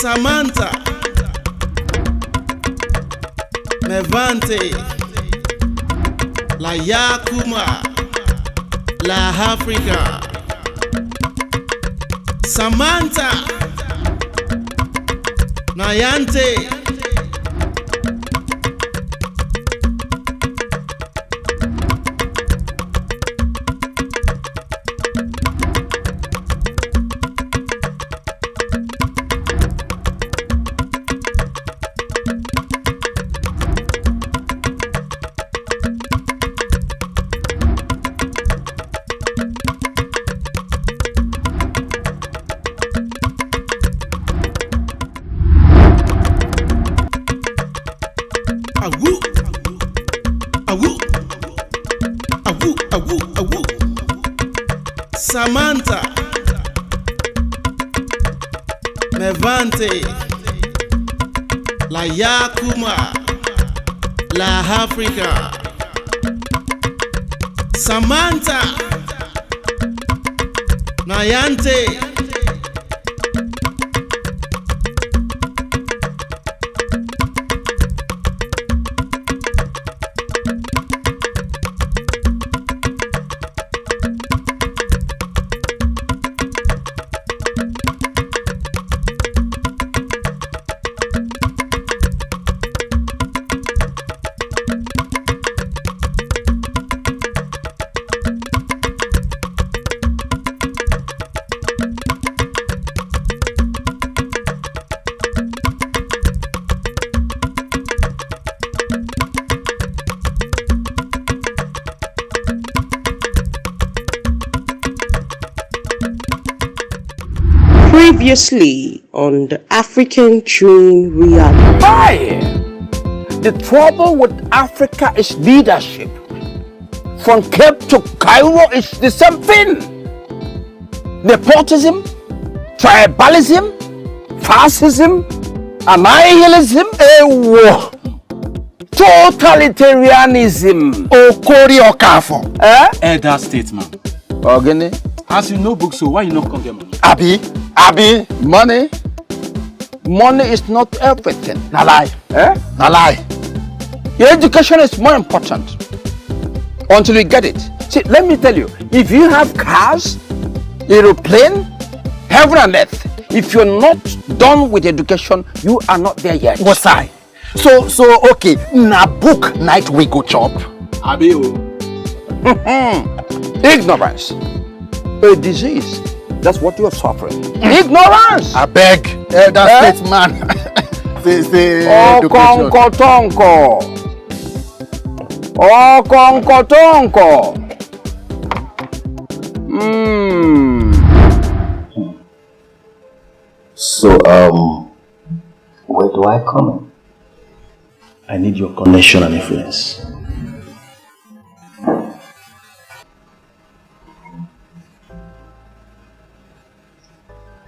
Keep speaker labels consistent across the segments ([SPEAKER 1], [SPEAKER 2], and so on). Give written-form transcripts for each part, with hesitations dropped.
[SPEAKER 1] Samantha, Mevante, La Yakuma, La Africa. Samantha, Nayante. Awu, awu, awu, awu, awu. Samantha, Mevante, La Yakuma, La Africa. Samantha, Nayante.
[SPEAKER 2] Previously on the African Dream reality.
[SPEAKER 3] Why? The trouble with Africa is leadership. From Cape to Cairo is the same thing. Nepotism, tribalism, fascism, annihilism, totalitarianism.
[SPEAKER 4] Okori Okafo.
[SPEAKER 5] Elder statesman.
[SPEAKER 3] Ogene.
[SPEAKER 5] As you know books, so why you not come get money?
[SPEAKER 4] Abi.
[SPEAKER 3] Money is not everything.
[SPEAKER 4] Na lie. Na lie.
[SPEAKER 3] Your education is more important until you get it. See, let me tell you, if you have cars, aeroplane, heaven and earth, if you're not done with education, you are not there yet.
[SPEAKER 4] What's I? So okay, na book night we go chop.
[SPEAKER 5] Abi o.
[SPEAKER 3] Ignorance, a disease. That's what you are suffering. Ignorance.
[SPEAKER 4] I beg, elder statesman. Say education.
[SPEAKER 3] Tonko.
[SPEAKER 6] So, where do I come in?
[SPEAKER 5] I need your connection and influence.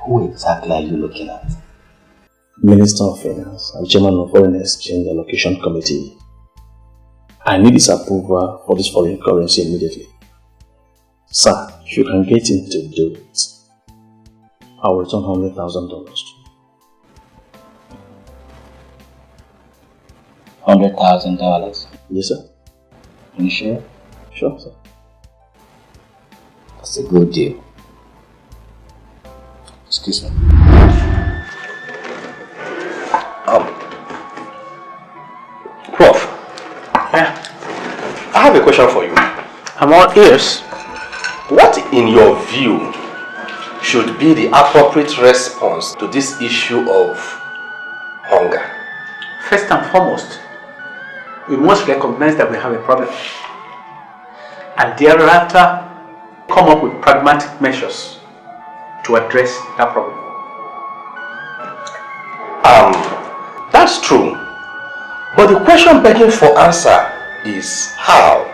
[SPEAKER 6] Who exactly are you looking at?
[SPEAKER 5] Minister of Finance and Chairman of Foreign Exchange Allocation Committee. I need his approval for this foreign currency immediately. Sir, if you can get him to do it, I will return $100,000.
[SPEAKER 6] $100,000?
[SPEAKER 5] Yes, sir.
[SPEAKER 6] You sure?
[SPEAKER 5] Sure, sir.
[SPEAKER 6] That's a good deal. Excuse me.
[SPEAKER 7] Prof, I have a question for you.
[SPEAKER 3] I'm all ears.
[SPEAKER 7] What, in your view, should be the appropriate response to this issue of hunger?
[SPEAKER 8] First and foremost, we must recognize that we have a problem. And thereafter, come up with pragmatic measures to address that problem.
[SPEAKER 7] That's true. But the question begging for answer is how?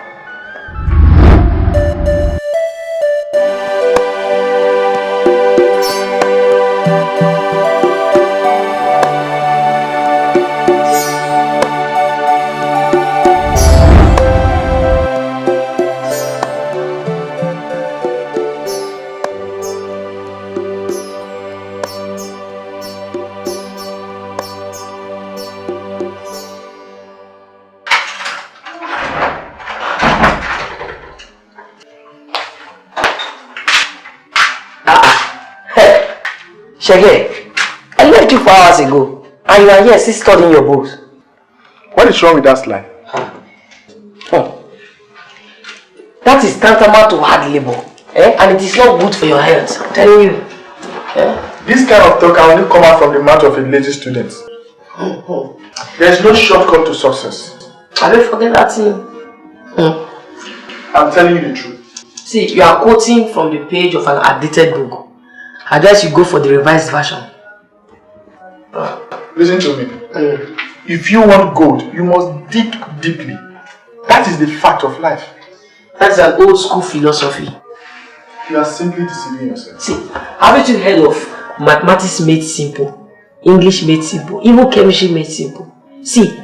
[SPEAKER 9] Shege, I left you 4 hours ago, and you are here still studying your books.
[SPEAKER 10] What is wrong with that slide?
[SPEAKER 9] That is tantamount to hard labor, and it is not good for your health, I'm telling you.
[SPEAKER 10] This kind of talk can only come out from the mouth of a lazy student. There is no shortcut to success.
[SPEAKER 9] I don't forget that thing.
[SPEAKER 10] I'm telling you the truth.
[SPEAKER 9] See, you are quoting from the page of an outdated book. I guess you go for the revised version.
[SPEAKER 10] Listen to me. If you want gold, you must dig deeply. That is the fact of life.
[SPEAKER 9] That's an old school philosophy.
[SPEAKER 10] You are simply deceiving yourself.
[SPEAKER 9] See, haven't you heard of mathematics made simple, English made simple, even chemistry made simple? See,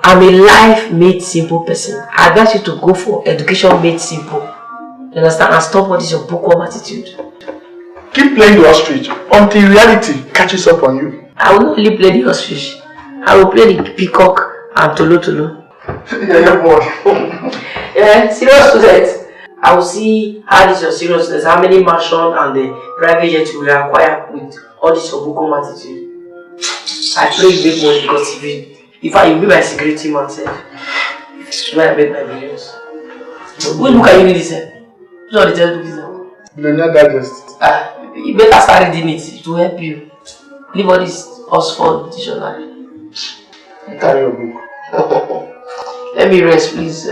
[SPEAKER 9] I'm a life made simple person. I advise you to go for education made simple. You understand? And stop what is your bookworm attitude.
[SPEAKER 10] Keep playing the ostrich until reality catches up on you.
[SPEAKER 9] I will not only play the ostrich. I will play the peacock and tolo. Yeah, serious students. I will see how this your serious students, how many mansion and the private jet you will acquire with all this your bookworm attitude. I pray you make money because if I will be my security man self, when I make my billions. What book are you reading this? Which one the textbook is now?
[SPEAKER 10] Millionaire Digest.
[SPEAKER 9] You better start reading it to help you. Leave all this Oxford dictionary.
[SPEAKER 10] Carry your book.
[SPEAKER 9] Let me rest, please.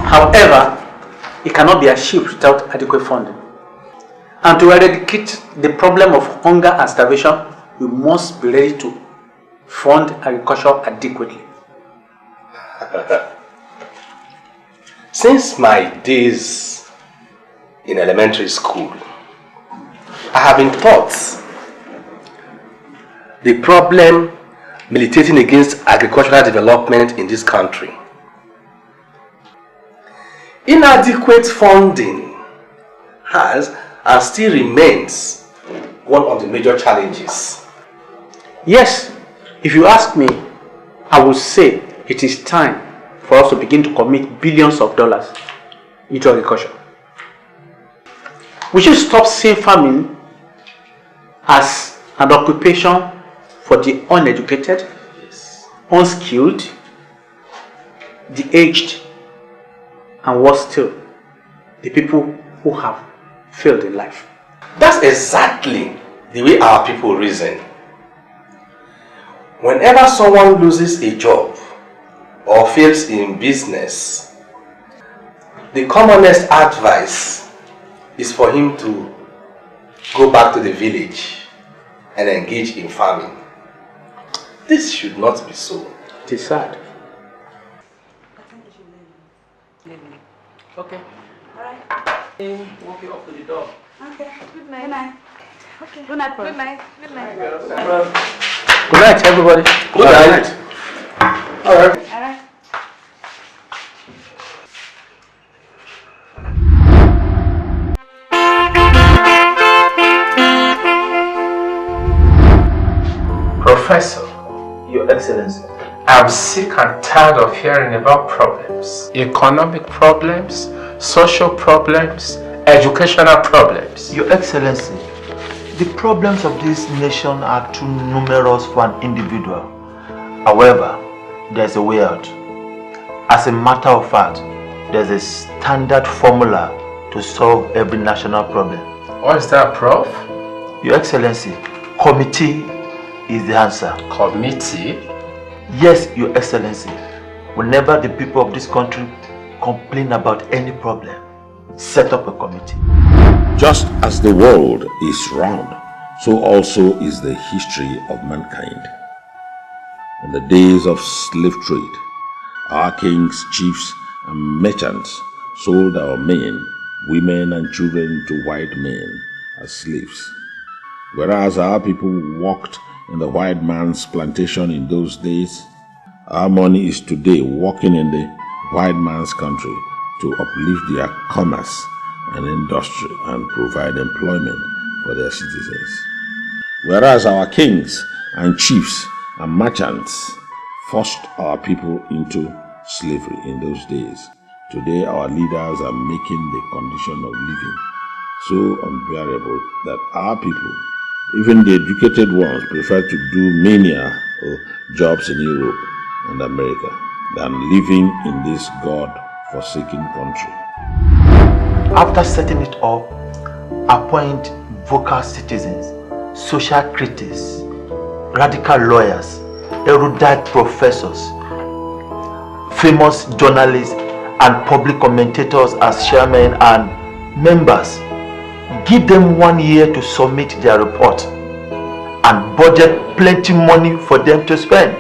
[SPEAKER 8] However, it cannot be achieved without adequate funding. And to eradicate the problem of hunger and starvation, we must be ready to fund agriculture adequately.
[SPEAKER 7] Since my days in elementary school, I have been taught the problem militating against agricultural development in this country. Inadequate funding has and still remains one of the major challenges.
[SPEAKER 8] Yes, if you ask me, I would say it is time for us to begin to commit billions of dollars into agriculture. We should stop seeing farming as an occupation for the uneducated, unskilled, the aged, and worse still, the people who have failed in life.
[SPEAKER 7] That's exactly the way our people reason. Whenever someone loses a job or fails in business, the commonest advice is for him to go back to the village and engage in farming. This should not be so.
[SPEAKER 8] It is sad. Okay.
[SPEAKER 9] Alright. Walk you up to the door.
[SPEAKER 11] Okay. Good night. Good night. Okay. Good night, Good night. Good night.
[SPEAKER 8] Good night, everybody.
[SPEAKER 7] Good night.
[SPEAKER 8] Alright.
[SPEAKER 11] Alright.
[SPEAKER 12] Professor, Your Excellency, I'm sick and tired of hearing about problems. Economic problems, social problems, educational problems.
[SPEAKER 6] Your Excellency, the problems of this nation are too numerous for an individual. However, there's a way out. As a matter of fact, there's a standard formula to solve every national problem.
[SPEAKER 12] What is that, Prof?
[SPEAKER 6] Your Excellency, committee is the answer.
[SPEAKER 12] Committee?
[SPEAKER 6] Yes, Your Excellency. Whenever the people of this country complain about any problem, set up a committee.
[SPEAKER 13] Just as the world is round, so also is the history of mankind. In the days of slave trade, our kings, chiefs, and merchants sold our men, women, and children to white men as slaves. Whereas our people worked in the white man's plantation in those days, our money is today working in the white man's country to uplift their commerce and industry and provide employment for their citizens. Whereas our kings and chiefs and merchants forced our people into slavery in those days Today our leaders are making the condition of living so unbearable that our people, even the educated ones, prefer to do menial jobs in Europe and America than living in this God-forsaken country.
[SPEAKER 6] After setting it up, appoint vocal citizens, social critics, radical lawyers, erudite professors, famous journalists and public commentators as chairmen and members. Give them 1 year to submit their report and budget plenty money for them to spend.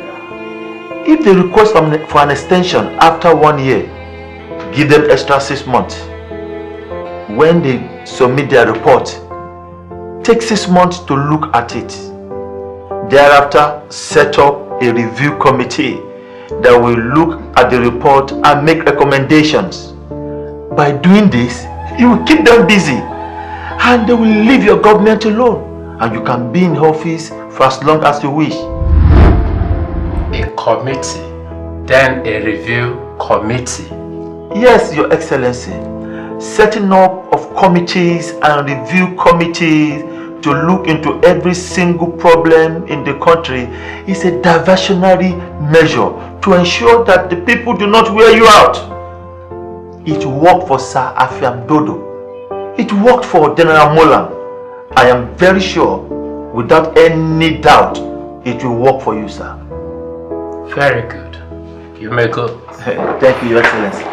[SPEAKER 6] If they request for an extension after 1 year, give them extra 6 months. When they submit their report, take 6 months to look at it. Thereafter, set up a review committee that will look at the report and make recommendations. By doing this, you will keep them busy and they will leave your government alone, and you can be in office for as long as you wish.
[SPEAKER 12] A committee, then a review committee.
[SPEAKER 6] Yes, Your Excellency. Setting up of committees and review committees to look into every single problem in the country is a diversionary measure to ensure that the people do not wear you out. It worked for Sir Afiam Dodo. It worked for General Molan. I am very sure, without any doubt, it will work for you, sir.
[SPEAKER 12] Very good. You may go.
[SPEAKER 6] Thank you, Your Excellency.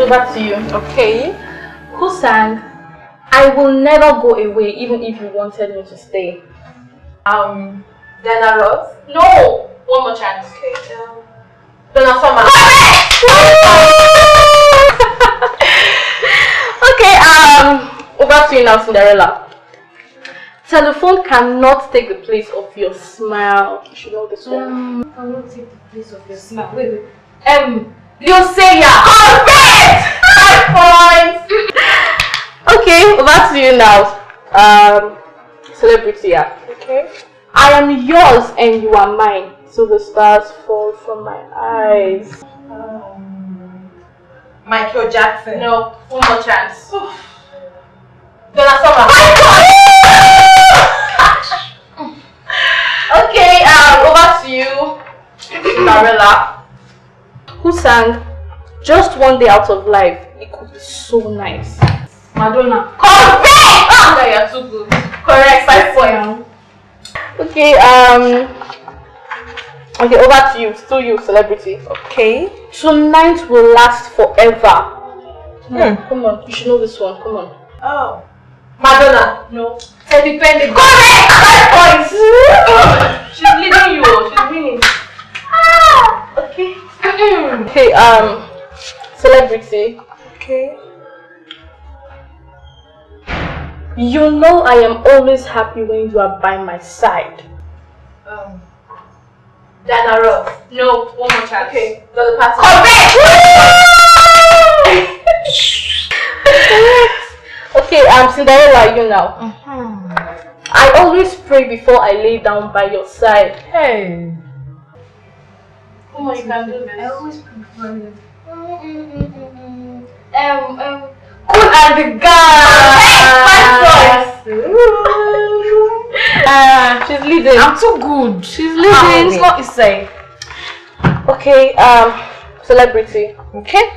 [SPEAKER 14] Back to you. Okay. Who sang I Will Never Go Away even if you wanted me to stay?
[SPEAKER 9] Dana Ross?
[SPEAKER 14] No! One more chance.
[SPEAKER 9] Okay, Donna Summer.
[SPEAKER 14] Okay, over to you now, Cinderella. Telephone cannot take the place of your smile. You should know this one.
[SPEAKER 9] Cannot take the place of your smile. Wait.
[SPEAKER 14] You say ya. Correct! 5 points! Okay, over to you now. Celebrity, yeah.
[SPEAKER 9] Okay.
[SPEAKER 14] I am yours and you are mine, so the stars fall from my eyes.
[SPEAKER 9] Michael Jackson.
[SPEAKER 14] No, one more chance.
[SPEAKER 9] Donna Summer.
[SPEAKER 14] Okay, over to you, Cinderella. Who sang Just One Day Out of Life? It could be so nice.
[SPEAKER 9] Madonna.
[SPEAKER 14] Correct! Oh, you're too good. Correct, 5 points. Okay, okay, over to you. Still you, celebrity.
[SPEAKER 9] Okay.
[SPEAKER 14] Tonight will last forever. Come on, you should know this one. Come on.
[SPEAKER 9] Oh. Madonna.
[SPEAKER 14] No.
[SPEAKER 9] Teddy Penny.
[SPEAKER 14] Correct! 5 points.
[SPEAKER 9] She's leading you. She's winning.
[SPEAKER 14] Okay. Okay, celebrity.
[SPEAKER 9] Okay.
[SPEAKER 14] You know I am always happy when you are by my side.
[SPEAKER 9] Dana Ross.
[SPEAKER 14] No, one more chance.
[SPEAKER 9] Okay. Dolly Parton.
[SPEAKER 14] Correct! Okay, Cinderella, you now. I always pray before I lay down by your side.
[SPEAKER 9] Hey.
[SPEAKER 14] Come on, you can do this.
[SPEAKER 9] I always prefer you. Cool and the Gang.
[SPEAKER 14] She's leading.
[SPEAKER 9] I'm too good.
[SPEAKER 14] She's leading.
[SPEAKER 9] It's not easy.
[SPEAKER 14] Okay, celebrity.
[SPEAKER 9] Okay.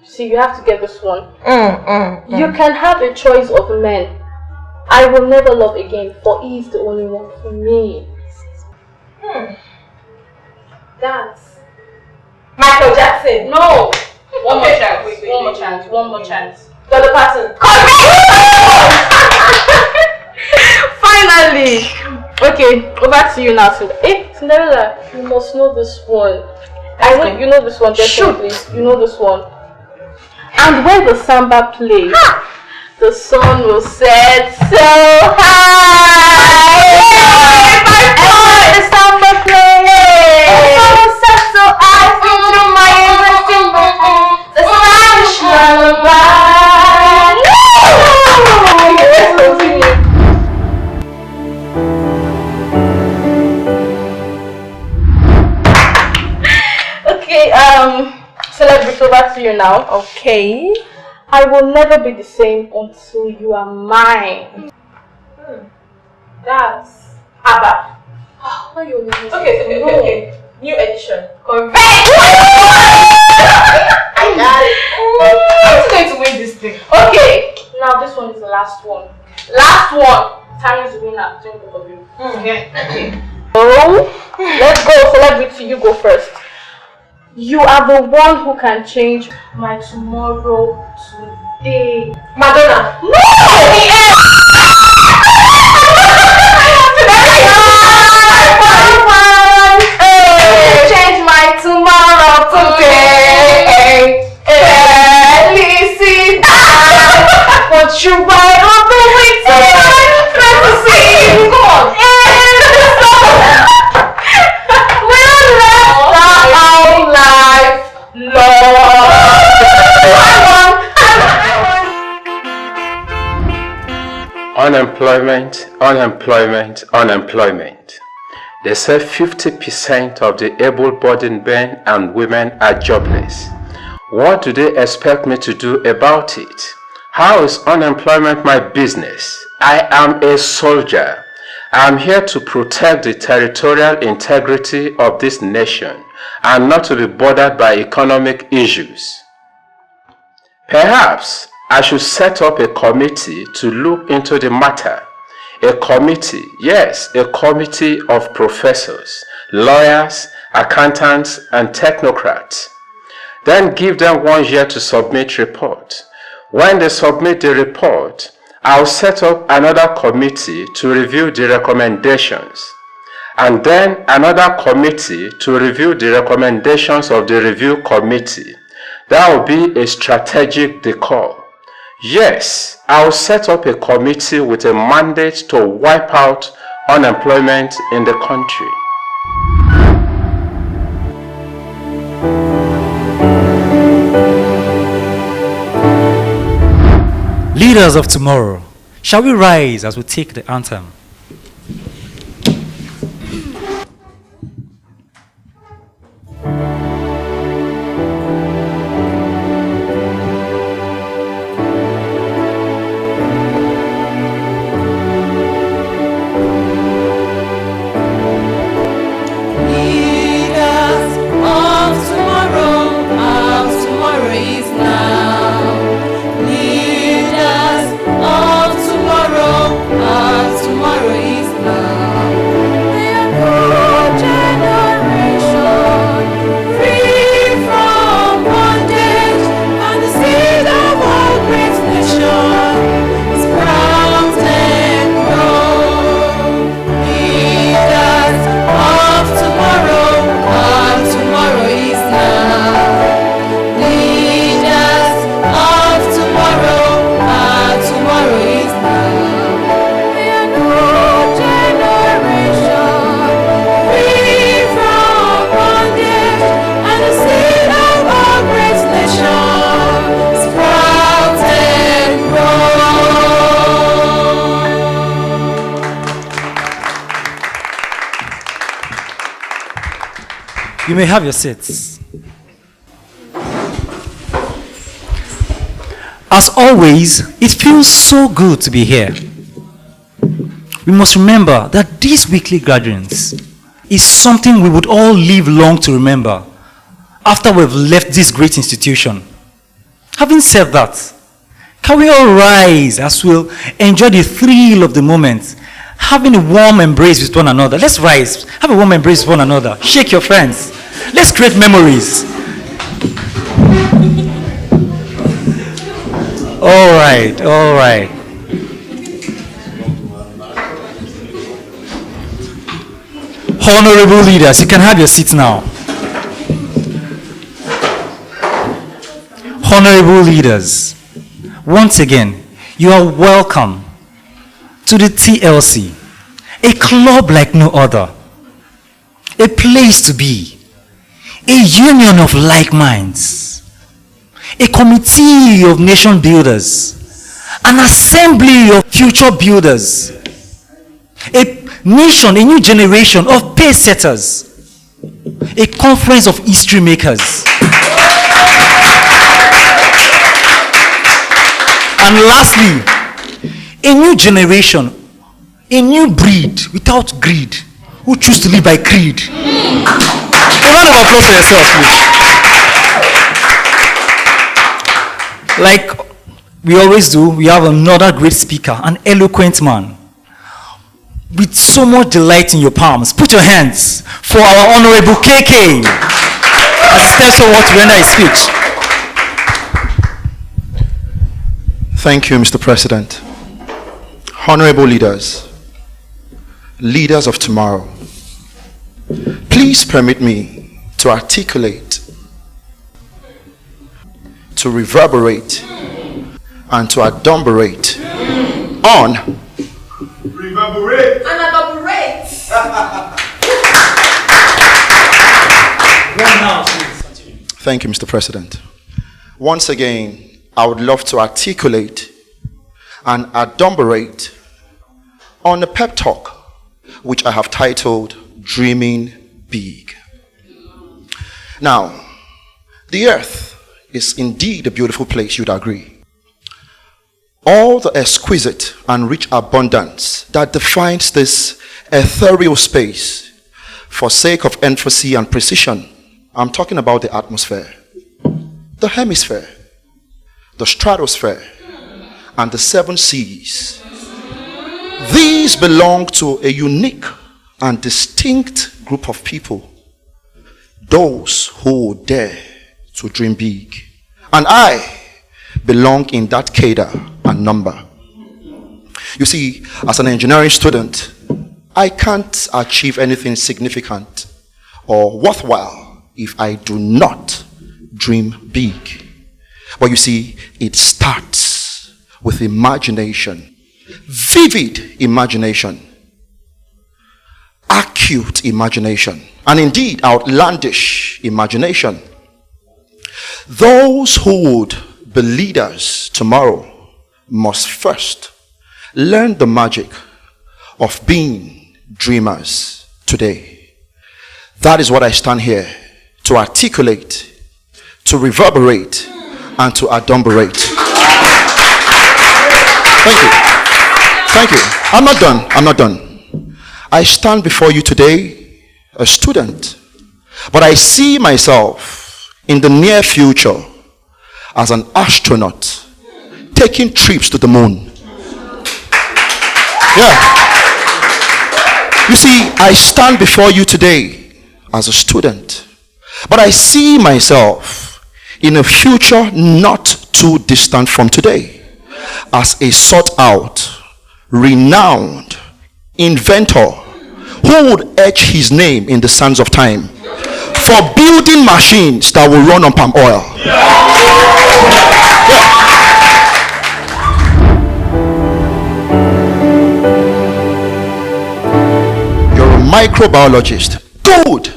[SPEAKER 14] See, you have to get this one. You can have a choice of men. I will never love again, for he is the only one for me.
[SPEAKER 9] Dance. Michael Jackson.
[SPEAKER 14] No. One more
[SPEAKER 9] Okay.
[SPEAKER 14] chance.
[SPEAKER 9] Wait,
[SPEAKER 14] One more chance. One more chance.
[SPEAKER 9] Dolly Parton.
[SPEAKER 14] Finally. Okay, over to you now, Cinderella. You must know this one. You know this one definitely. You know this one. And when the samba plays, the sun will set so high. And the samba plays, the sun will set so high. The sun to you now. Okay. I will never be the same until you are mine. That's Abba. Oh, you okay. New edition. Correct. I got it. I'm going to win this thing. Okay. Now this one is the last one. Last one. Time is winner. Don't both of you. Okay. So let's go. Celebrity, you go first. You are the one who can change my tomorrow today. Madonna. No! Change my tomorrow today. Listen, want you right on the way to fantasy. Go on. We'll left our life
[SPEAKER 12] Unemployment. They say 50% of the able-bodied men and women are jobless. What do they expect me to do about it? How is unemployment my business? I am a soldier. I am here to protect the territorial integrity of this nation and not to be bothered by economic issues. Perhaps I should set up a committee to look into the matter. A committee, yes, a committee of professors, lawyers, accountants, and technocrats. Then give them 1 year to submit report. When they submit the report, I'll set up another committee to review the recommendations. And then another committee to review the recommendations of the review committee. That will be a strategic decor. Yes, I'll set up a committee with a mandate to wipe out unemployment in the country.
[SPEAKER 15] Leaders of tomorrow, shall we rise as we take the anthem? You may have your seats. As always, it feels so good to be here. We must remember that these weekly gatherings is something we would all live long to remember after we've left this great institution. Having said that, can we all rise as we'll enjoy the thrill of the moment, having a warm embrace with one another? Let's rise, have a warm embrace with one another, shake your friends. Let's create memories. All right. Honorable leaders, you can have your seats now. Honorable leaders, once again, you are welcome to the TLC, a club like no other, a place to be, a union of like minds, a committee of nation builders, an assembly of future builders, a nation, a new generation of pace setters, a conference of history makers. And lastly, a new generation, a new breed without greed, who choose to live by creed. A round of applause for yourself, please. Like we always do, we have another great speaker, an eloquent man, with so much delight in your palms. Put your hands for our Honorable KK as he steps forward to render his speech.
[SPEAKER 10] Thank you, Mr. President. Honorable leaders, leaders of tomorrow, please permit me to articulate, to reverberate, and to adumbrate on
[SPEAKER 16] reverberate and adumbrate.
[SPEAKER 10] Thank you, Mr. President. Once again, I would love to articulate and adumbrate on a pep talk which I have titled Dreaming Big. Now, the earth is indeed a beautiful place, you'd agree. All the exquisite and rich abundance that defines this ethereal space, for sake of emphasis and precision, I'm talking about the atmosphere, the hemisphere, the stratosphere, and the 7 seas. These belong to a unique and distinct group of people, those who dare to dream big. And I belong in that cadre and number. You see, as an engineering student, I can't achieve anything significant or worthwhile if I do not dream big. But you see, it starts with imagination, vivid imagination, acute imagination, and indeed outlandish imagination. Those who would be leaders tomorrow must first learn the magic of being dreamers today. That is what I stand here to articulate, to reverberate, and to adumbrate. Thank you. Thank you. I'm not done. I stand before you today a student, but I see myself in the near future as an astronaut taking trips to the moon. Yeah. You see, I stand before you today as a student, but I see myself in a future not too distant from today as a sought out, renowned inventor who would etch his name in the sands of time for building machines that will run on palm oil. You're a microbiologist. Good.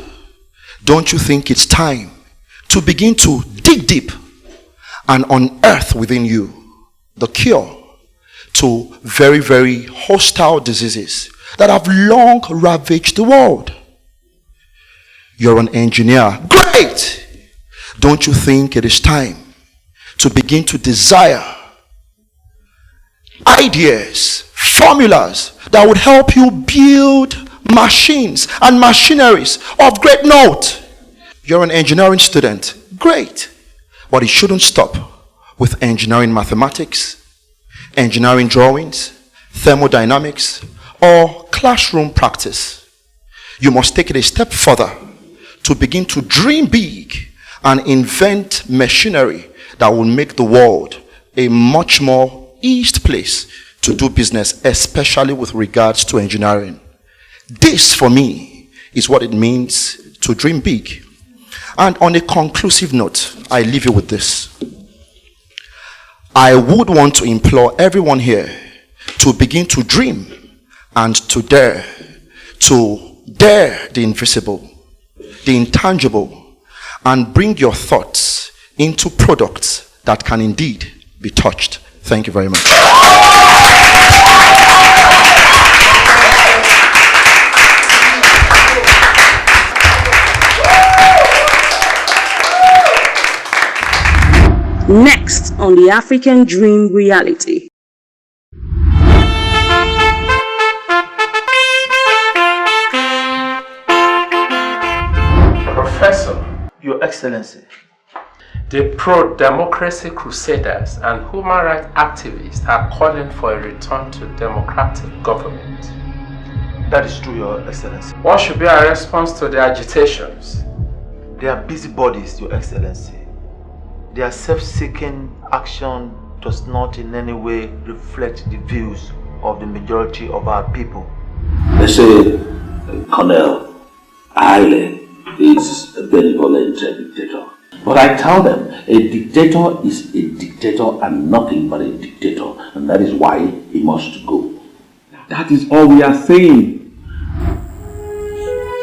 [SPEAKER 10] Don't you think it's time to begin to dig deep and unearth within you the cure to very, very hostile diseases that have long ravaged the world? You're an engineer. Great! Don't you think it is time to begin to desire ideas, formulas that would help you build machines and machineries of great note? You're an engineering student. Great. But it shouldn't stop with engineering mathematics, engineering drawings, thermodynamics, or classroom practice. You must take it a step further to begin to dream big and invent machinery that will make the world a much more eased place to do business, especially with regards to engineering. This, for me, is what it means to dream big. And on a conclusive note, I leave you with this. I would want to implore everyone here to begin to dream and to dare the invisible, the intangible, and bring your thoughts into products that can indeed be touched. Thank you very much.
[SPEAKER 2] Next on the African Dream Reality.
[SPEAKER 12] Professor,
[SPEAKER 6] Your Excellency,
[SPEAKER 12] the pro-democracy crusaders and human rights activists are calling for a return to democratic government.
[SPEAKER 6] that is true, Your Excellency.
[SPEAKER 12] What should be our response to their agitations?
[SPEAKER 6] They are busybodies, Your Excellency. Their self-seeking action does not in any way reflect the views of the majority of our people.
[SPEAKER 13] They say Colonel Haile is a benevolent dictator. But I tell them, a dictator is a dictator and nothing but a dictator, and that is why he must go. That is all we are saying.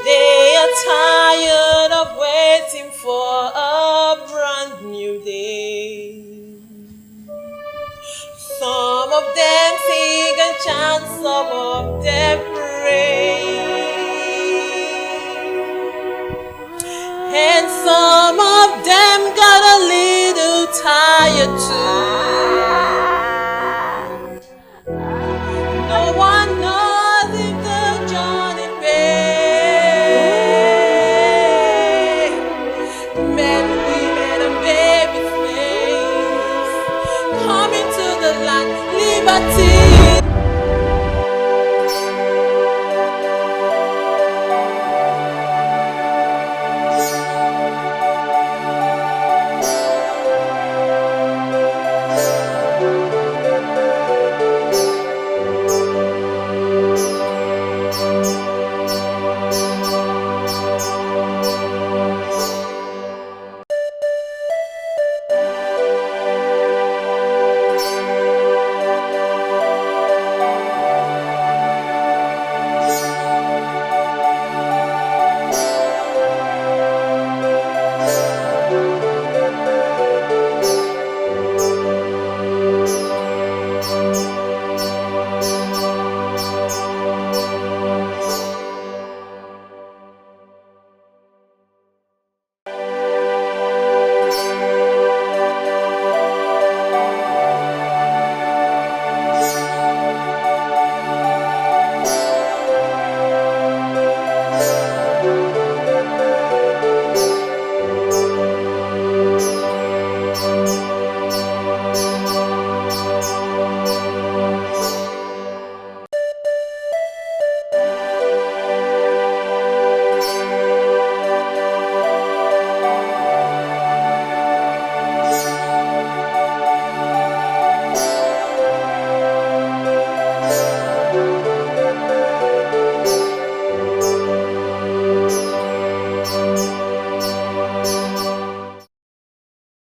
[SPEAKER 17] They are tired of waiting for a brand new day. Some of them seek a chance, some of them pray. And some of them got a little tired too.